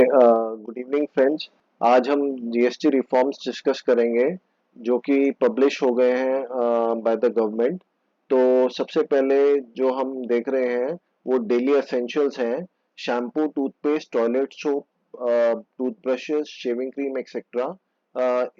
Good evening friends. आज हम GST reforms discuss करेंगे जो कि पब्लिश हो गए हैं बाय द गवर्नमेंट। तो सबसे पहले जो हम देख रहे हैं वो डेली एसेंशियल्स हैं। Shampoo, toothpaste, toilet soap, toothbrushes, shaving cream etcetera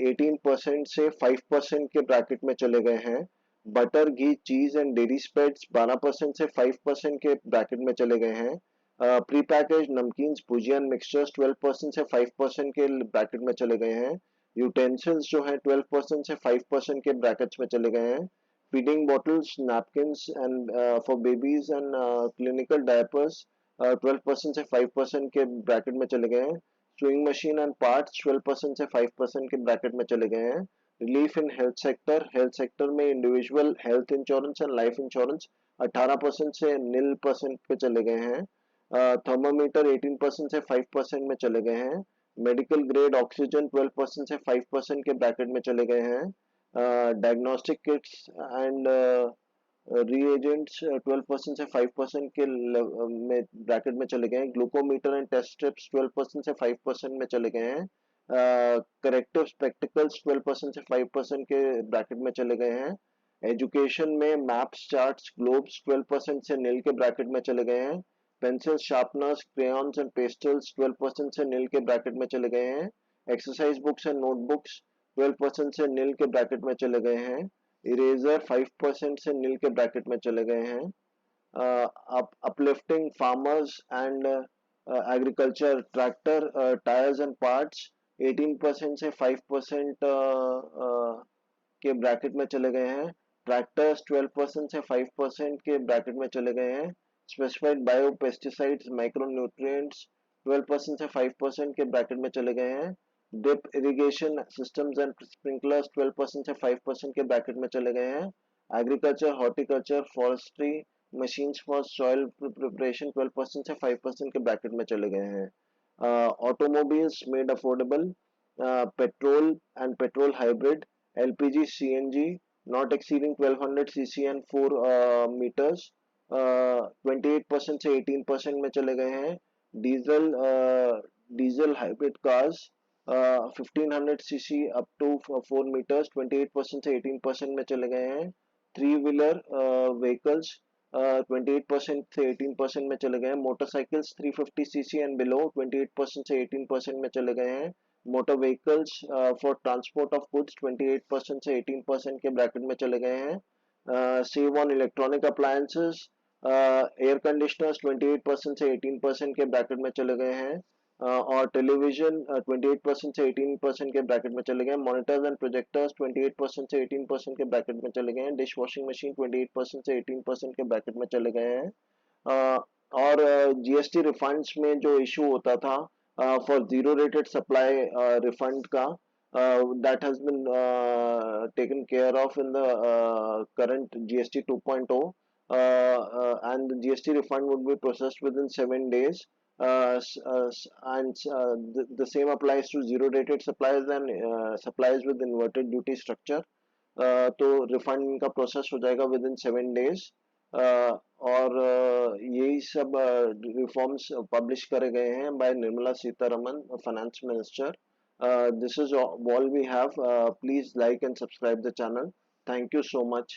18% से 5% के ब्रैकेट में चले गए हैं। बटर, घी, चीज एंड डेयरी स्प्रेड्स 12% से 5% के ब्रैकेट में चले गए हैं। Pre package namkeens, bhujia and mixtures 12% से 5% के ब्रैकेट में चले गए हैं। यूटेंसिल्स जो है 12% से 5% के ब्रैकेट्स में चले गए हैं। Feeding bottles, napkins and for babies and clinical diapers 12% से 5% के ब्रैकेट में चले गए हैं। स्विंग मशीन एंड पार्ट्स 12% से 5% के ब्रैकेट में चले गए हैं। रिलीफ इन हेल्थ सेक्टर में individual health insurance and life insurance 18% से 0% पे चले गए हैं। थर्मामीटर 18% से 5% में चले गए हैं। मेडिकल ग्रेड ऑक्सीजन 12% से 5% के ब्रैकेट में चले गए हैं। डायग्नोस्टिक किट्स एंड reagents 12% से 5% के में ब्रैकेट में चले गए हैं। ग्लूकोमीटर एंड टेस्ट स्ट्रिप्स 12% से 5% में चले गए हैं। करेक्टिव स्पेक्टिकल्स 12% से 5% के ब्रैकेट में चले गए हैं। एजुकेशन में मैप्स, चार्ट्स, ग्लोब्स 12% से नील के ब्रैकेट में चले गए हैं। Pencil, sharpeners, crayons and pastels 12% से नील के ब्रैकेट में चले गए हैं। एक्सरसाइज बुक्स एंड नोटबुक्स 12% से नील के ब्रैकेट में चले गए हैं। इरेजर 5% से नील के ब्रैकेट में चले गए हैं। Uplifting farmers and agriculture tractor tyres and parts 18% से 5% के ब्रैकेट में चले गए हैं। ट्रैक्टर्स 12% से 5% के ब्रैकेट में चले गए हैं। Specified bio pesticides, micro nutrients 12% से 5% के ब्रैकेट में चले गए हैं। Drip irrigation systems and sprinklers 12% से 5% के ब्रैकेट में चले गए हैं। Agriculture, horticulture, forestry machines for soil preparation 12% से 5% के ब्रैकेट में चले गए हैं। Automobiles made affordable, petrol and petrol hybrid, LPG, CNG not exceeding 1200 cc and 4 meters 28% से 18% में चले गए हैं। Diesel hybrid cars 1500 cc up to 4 meters 28% से 18% में चले गए हैं। थ्री व्हीलर व्हीकल्स 28% से 18% में चले गए हैं। मोटरसाइकिल्स 350 सीसी एंड बिलो 28% से 18% में चले गए हैं। Motor vehicles for transport of goods 28% से 18% के ब्रैकेट में चले गए हैं। Save on electronic appliances, air conditioners 28% से 18% के ब्रैकेट में चले गए हैं। और टेलीविजन 28% से 18% के ब्रैकेट में चले गए हैं। मॉनिटर्स एंड प्रोजेक्टर्स 28% से 18% के ब्रैकेट में चले गए हैं। डिश वॉशिंग मशीन 28% से 18% के ब्रैकेट में चले गए हैं। और जीएसटी रिफंड्स में जो इशू होता था for zero rated supply refund का, that has been taken care of in the current GST 2.0, and the GST refund would be processed within 7 days. The same applies to zero rated suppliers and suppliers with inverted duty structure. तो refund का process हो जाएगा with in 7 days। और यही सब reforms publish करे गए हैं by Nirmala Sitharaman, finance minister. This is all we have. Please like and subscribe the channel. Thank you so much.